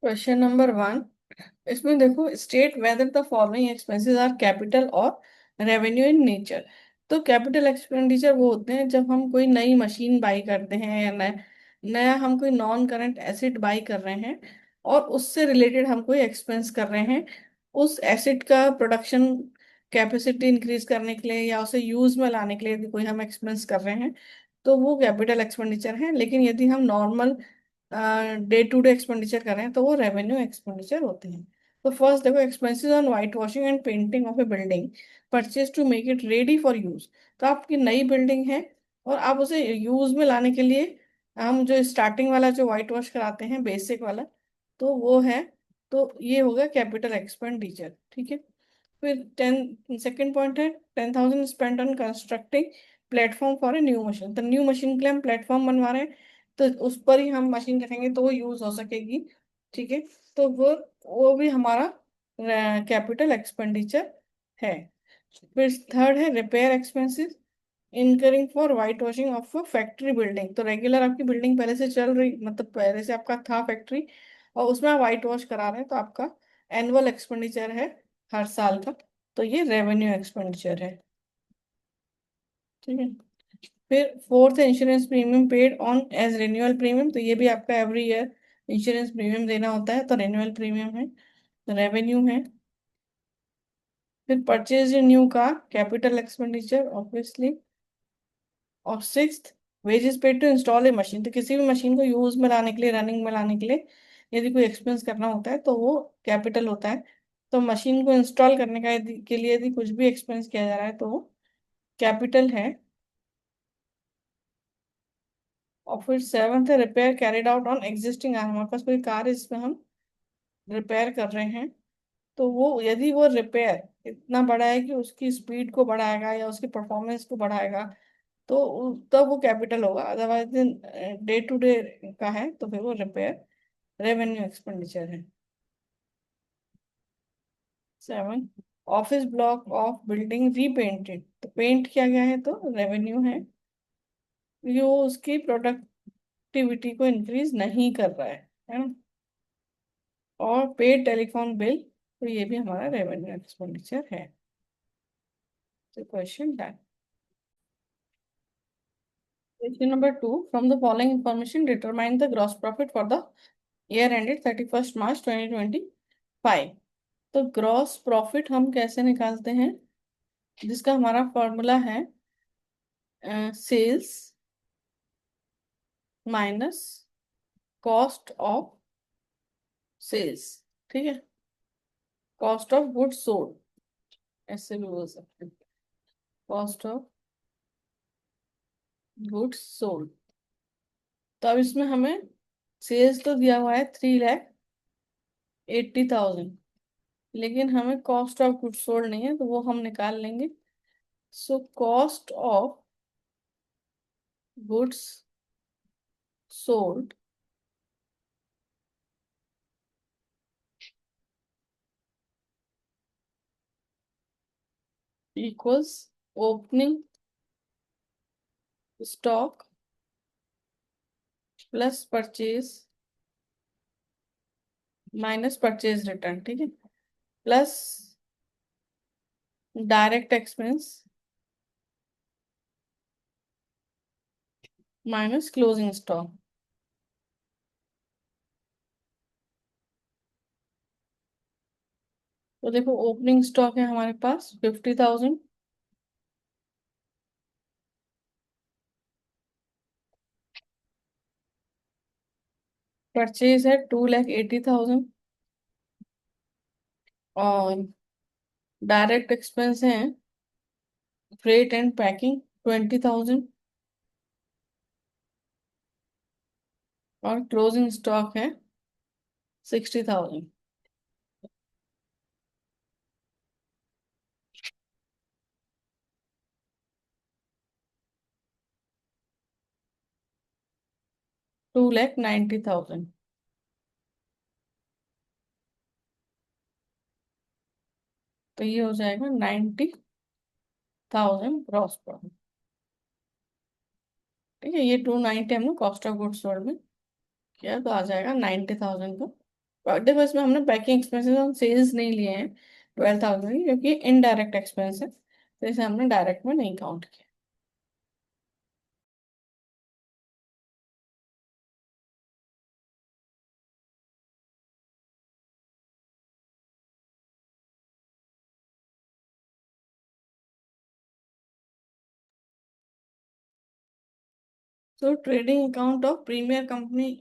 Question number 1। इसमें देखो, state whether the following expenses are capital और रेवेन्यू इन नेचर। तो कैपिटल एक्सपेंडिचर वो होते हैं जब हम कोई नई मशीन बाई करते हैं या नया नया हम कोई नॉन करंट एसेट बाई कर रहे हैं और उससे रिलेटेड हम कोई एक्सपेंस कर रहे हैं उस एसेट का प्रोडक्शन कैपेसिटी इंक्रीज करने के लिए या उसे यूज में लाने के लिए यदि कोई हम एक्सपेंस कर रहे हैं तो वो कैपिटल एक्सपेंडिचर है। लेकिन यदि हम normal day to day expenditure कर रहे हैं तो वो रेवेन्यू एक्सपेंडिचर होते हैं। तो फर्स्ट देखो, expenses on white washing and painting of a building purchase to make it ready for use. तो आपकी नई बिल्डिंग है और आप उसे यूज में लाने के लिए हम जो स्टार्टिंग वाला जो वाइट वॉश कराते हैं बेसिक वाला, तो वो है। तो ये होगा कैपिटल एक्सपेंडिचर। ठीक है। फिर 10 सेकेंड पॉइंट है 10,000 spend on constructing platform for a new machine. तो न्यू मशीन के लिए हम प्लेटफॉर्म बनवा रहे हैं तो उस पर ही हम मशीन रखेंगे तो वो यूज हो सकेगी। ठीक है। तो वो भी हमारा कैपिटल एक्सपेंडिचर है। फिर थर्ड है repair expenses incurring for white washing of factory building. तो रेगुलर आपकी बिल्डिंग पहले से चल रही, मतलब पहले से आपका था फैक्ट्री और उसमें आप वाइट वॉश करा रहे हैं तो आपका एनुअल एक्सपेंडिचर है हर साल का। तो ये रेवेन्यू एक्सपेंडिचर है। ठीक है। फिर फोर्थ है insurance premium paid on as renewal premium. तो ये भी आपका एवरी ईयर इंश्योरेंस प्रीमियम देना होता है तो रिन्यूअल प्रीमियम है, रेवेन्यू है। फिर purchase new car capital expenditure obviously. और sixth, wages paid to install a machine. तो किसी भी मशीन को यूज में लाने के लिए, रनिंग में लाने के लिए यदि कोई एक्सपेंस करना होता है तो वो कैपिटल होता है। तो मशीन को इंस्टॉल करने का के लिए यदि कुछ भी एक्सपेंस किया जा रहा है तो वो कैपिटल है। और फिर सेवन्थ है repair carried out on existing. हमारे पास कोई कार है जिसमें हम रिपेयर कर रहे हैं तो वो यदि वो रिपेयर इतना बड़ा है कि उसकी स्पीड को बढ़ाएगा या उसकी परफॉर्मेंस को बढ़ाएगा तो तब वो कैपिटल होगा। अदरवाइज डे टू डे का है तो फिर वो रिपेयर रेवेन्यू एक्सपेंडिचर है। 7, office block of building repainted. तो पेंट किया गया है तो रेवेन्यू है, ये वो उसकी प्रोडक्टिविटी को इंक्रीज नहीं कर रहा है ना। और पेड टेलीफोन बिल, तो ये भी हमारा रेवेन्यू एक्सपेंडिचर है। तो question done. Question number 2, from the following information determine the gross profit for the year ended 31 मार्च 2025। तो ग्रॉस प्रॉफिट हम कैसे निकालते हैं, जिसका हमारा फॉर्मूला है sales minus cost of sales. ठीक है। कॉस्ट ऑफ गुड्स सोल्ड, ऐसे भी बोल सकते हैं, कॉस्ट ऑफ गुड्स सोल्ड। तो अब इसमें हमें सेल्स तो दिया हुआ है 3,80,000, लेकिन हमें कॉस्ट ऑफ गुड्स सोल्ड नहीं है तो वो हम निकाल लेंगे। So cost of goods sold equals opening stock plus purchase minus purchase return. ठीक है। Plus direct expense minus closing stock. तो देखो, ओपनिंग स्टॉक है हमारे पास 50,000, परचेज है 2,80,000 और डायरेक्ट एक्सपेंस है फ्रेट एंड पैकिंग 20,000 और क्लोजिंग स्टॉक है 60,000। 2,90,000। तो ये हो जाएगा 90,000 ग्रॉस प्रॉफिट। ठीक है। ये 290 हमने कॉस्ट ऑफ गुड्स सोल्ड में किया तो आ जाएगा 90,000 का देखो इसमें हमने पैकिंग एक्सपेंसेस और सेल्स नहीं लिए हैं 12,000, क्योंकि इनडायरेक्ट एक्सपेंस है, तो इसे हमने डायरेक्ट में नहीं काउंट किया। So trading account of Premier Company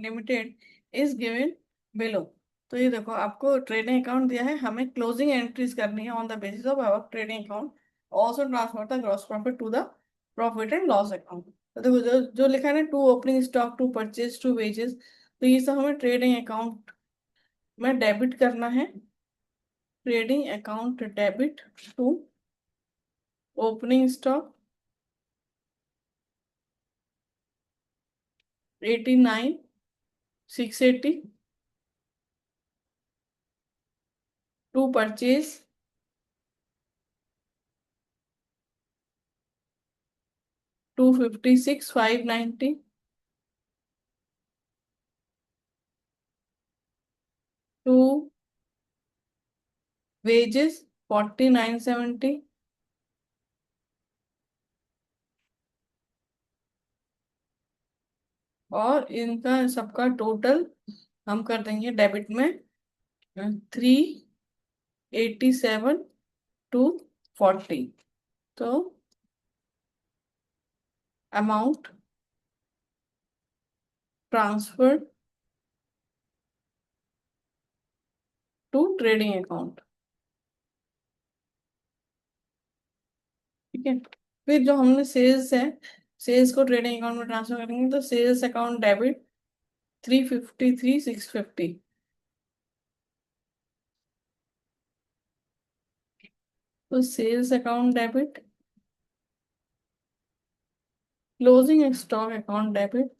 Limited is given below। तो ये देखो आपको ट्रेडिंग अकाउंट दिया है, हमें क्लोजिंग एंट्रीज करनी है on the basis of our trading account, also transfer the gross profit to the profit and loss account. तो देखो जो जो लिखा है ना, to opening stock, to purchase, to wages, तो ये सब हमें ट्रेडिंग अकाउंट में डेबिट करना है। Trading account debit to opening stock 89,680, to purchase 256,590, to wages 49,70, और इनका सबका टोटल हम कर देंगे डेबिट में 387,240। तो amount transfer to trading account. ठीक है, फिर जो हमने सेल्स है, सेल्स को ट्रेडिंग अकाउंट में ट्रांसफर करेंगे, तो सेल्स अकाउंट डेबिट 353,650। तो sales account debit, closing stock account debit,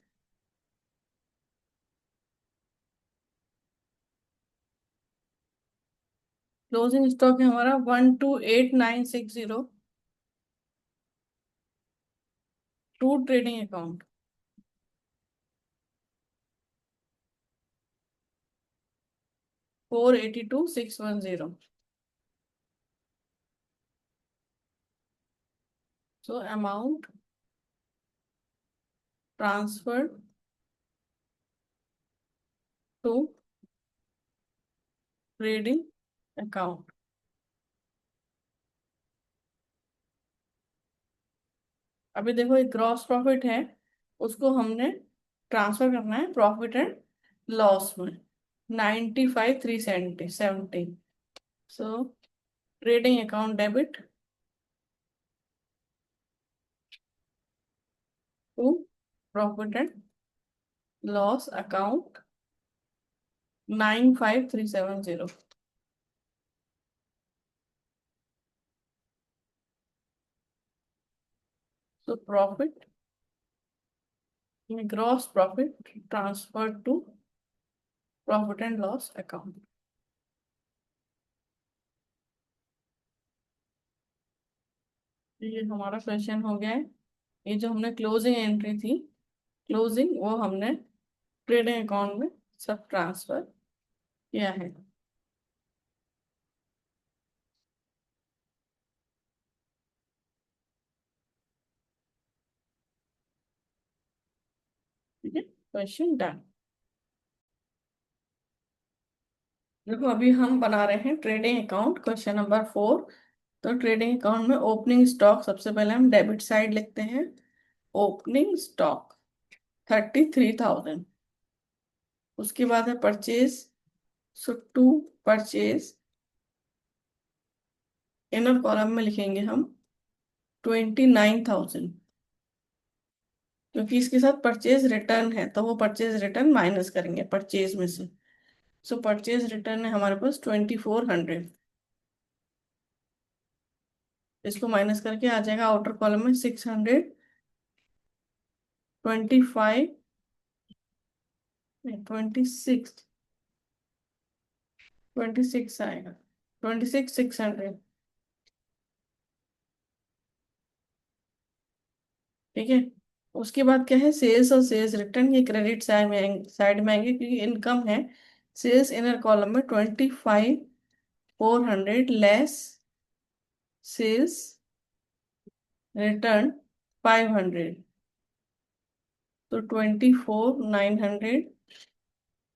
closing stock है हमारा 128960, to trading account 482610। So amount transfer to trading account. अभी देखो एक ग्रॉस प्रॉफिट है, उसको हमने ट्रांसफर करना है प्रॉफिट एंड लॉस में, 95,370। So trading account debit to profit and loss account 95,370। So profit, gross profit transfer to profit and loss account. ये हमारा क्वेश्चन हो गया है। ये जो हमने क्लोजिंग एंट्री थी, क्लोजिंग, वो हमने ट्रेडिंग अकाउंट में सब ट्रांसफर किया है। ठीक है, क्वेश्चन डन। देखो अभी हम बना रहे हैं ट्रेडिंग अकाउंट, क्वेश्चन नंबर 4। तो ट्रेडिंग अकाउंट में ओपनिंग स्टॉक सबसे पहले हम डेबिट साइड लिखते हैं। Opening stock 33,000। उसके बाद है purchase, so to purchase, inner column में लिखेंगे हम 29,000, क्योंकि इसके साथ परचेज रिटर्न है, तो वो परचेज रिटर्न माइनस करेंगे परचेज में से। सो परचेज रिटर्न है हमारे पास 2,400। इसको माइनस करके आ जाएगा आउटर कॉलम में 625, 26, 26 आएगा, 26,600। ठीक है, उसके बाद क्या है, सेल्स और सेल्स रिटर्न, ये क्रेडिट साइड में आएंगे क्योंकि इनकम है, सेल्स इनर कॉलम में 25,400 लेस सेल्स रिटर्न 500, तो 24,900।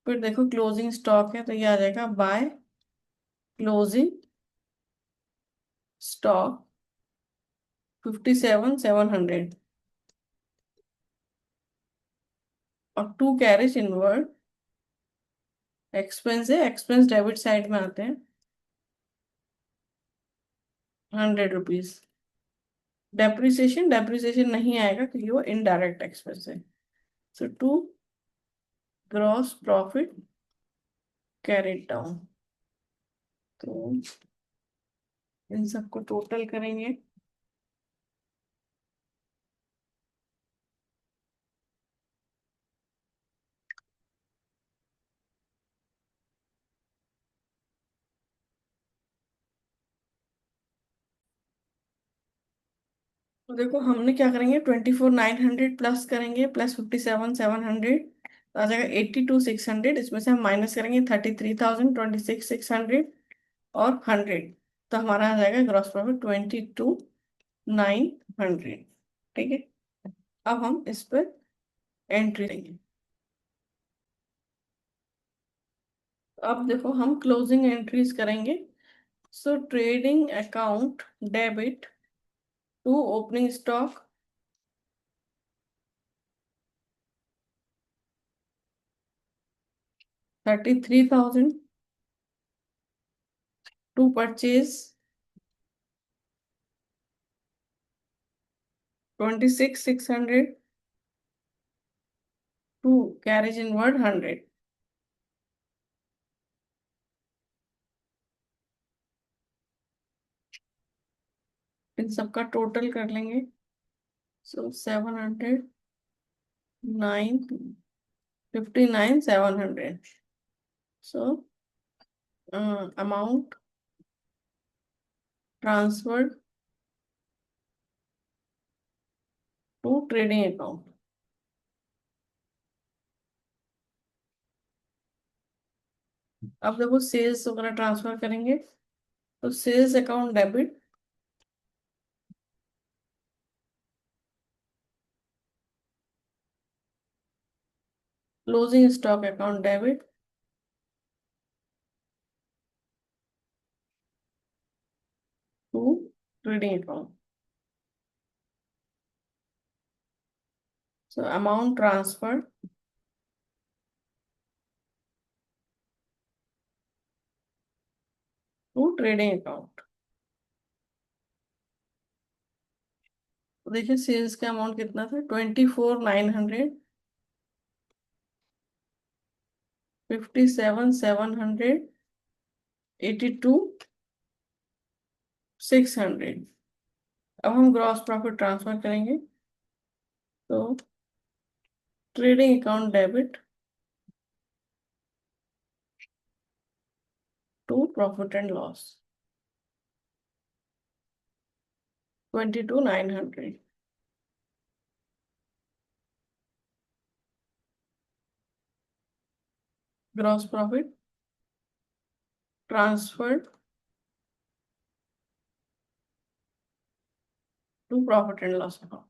फिर देखो क्लोजिंग स्टॉक है तो ये आ जाएगा बाय क्लोजिंग स्टॉक 57,700। और टू कैरेज इनवर्ड एक्सपेंस है, एक्सपेंस डेबिट साइड में आते हैं, 100 रुपीज। डेप्रिसिएशन, डेप्रिसिएशन नहीं आएगा क्योंकि वो इनडायरेक्ट एक्सपेंस है। So to gross profit carried down, तो इन सबको टोटल करेंगे। तो देखो हमने क्या करेंगे, 24,900 प्लस करेंगे प्लस 57,700, तो आ जाएगा 82,600। इसमें से हम माइनस करेंगे 33,000, 26,600 और 100, तो हमारा आ जाएगा ग्रॉस प्रॉफिट 22,900। ठीक है, अब हम इस पर एंट्री देंगे। अब देखो हम क्लोजिंग एंट्रीज करेंगे। So trading account debit to opening stock 33,000, to purchase 26,600, to carriage inward 100। इन सबका टोटल कर लेंगे। So 700, 59,700। So amount transferred to trading account. अब देखो सेल्स वगैरह ट्रांसफर करेंगे, तो sales account debit closing stock account debit to trading account. So amount transferred to trading account. तो देखिए सेल्स का अमाउंट कितना था, 24,900, 57,700, 82,600। अब हम ग्रॉस प्रॉफिट ट्रांसफर करेंगे, तो trading account debit to profit and loss 22,900। Gross profit transferred to profit and loss account.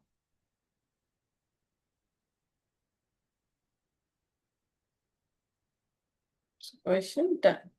Question done.